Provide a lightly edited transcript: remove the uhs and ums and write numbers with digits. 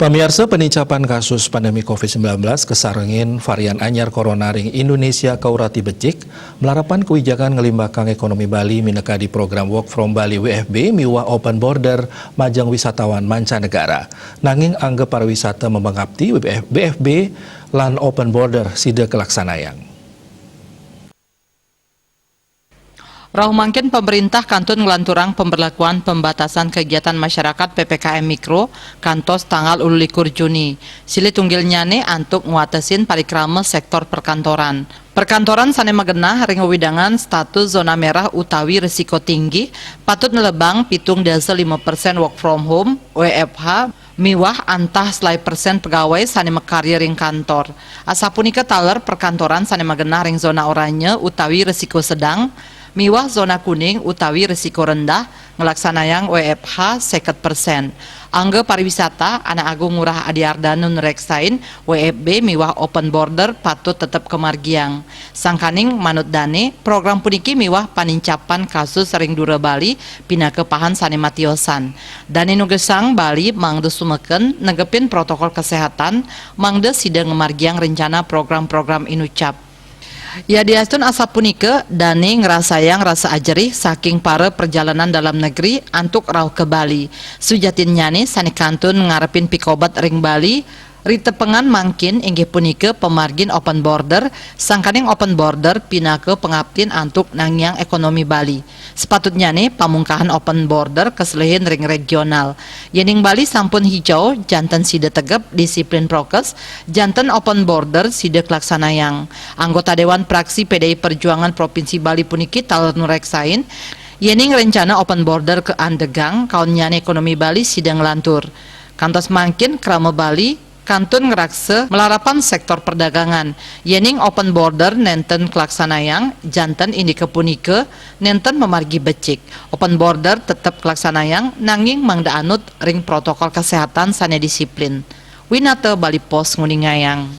Pemirsa, peningcapan kasus pandemi COVID-19 kesarengin varian anyar corona ring Indonesia kaurati becik, melarapan kebijakan ngelimbakang ekonomi Bali mineka di program Work from Bali WFB miwa open border majang wisatawan mancanegara. Nanging angga pariwisata membangkapti BFB lan open border sida kelaksanayang. Rauh mangkin pemerintah kantun ngelanturang pemberlakuan pembatasan kegiatan masyarakat PPKM Mikro kantos tanggal 21 Juni. Sili tunggil nyane antuk nguatesin parikrama sektor perkantoran. Perkantoran sanema genah ring widangan status zona merah utawi risiko tinggi patut nelebang pitung dasa 5% work from home WFH miwah antah selai persen pegawai sanema karya ring kantor. Asapunika taler perkantoran sanema genah ring zona oranye utawi risiko sedang miwah zona kuning utawi risiko rendah ngelaksanayang WFH 50%. Angga pariwisata anak agung ngurah adiardanun reksain WFB miwah open border patut tetap kemargiang. Sangkaning manut dane program puniki miwah panincapan kasus ring dura Bali pina kepahan sanema tiosan. Dane nugesang Bali mangde sumeken negepin protokol kesehatan mangde sidang ngemargiang rencana program-program inucap. Ya diastun asapunike dane ngerasayang rasa ajerih saking para perjalanan dalam negeri antuk rauh ke Bali. Sujatin nyane sanikantun ngarepin pikobat ring Bali ritepengan mangkin inggih punike pemargin open border sangkaning open border pinake pengabtin antuk nangyang ekonomi Bali. Sepatutnya nih pamungkahan open border keselehin ring regional. Yening Bali sampun hijau janten sida tegep disiplin prokes janten open border sida kelaksanayang. Anggota Dewan Praksi PDI Perjuangan Provinsi Bali puniki taler nureksain yening rencana open border ke andegang kaunnyane ekonomi Bali sida ngelantur. Kantos mangkin krama Bali kantun ngerakse melarapan sektor perdagangan yening open border nenten kelaksanayang janten indike punike nenten memargi becik open border tetap kelaksanayang nanging mangda anut ring protokol kesehatan sane disiplin. Winata Bali Pos nguningayang.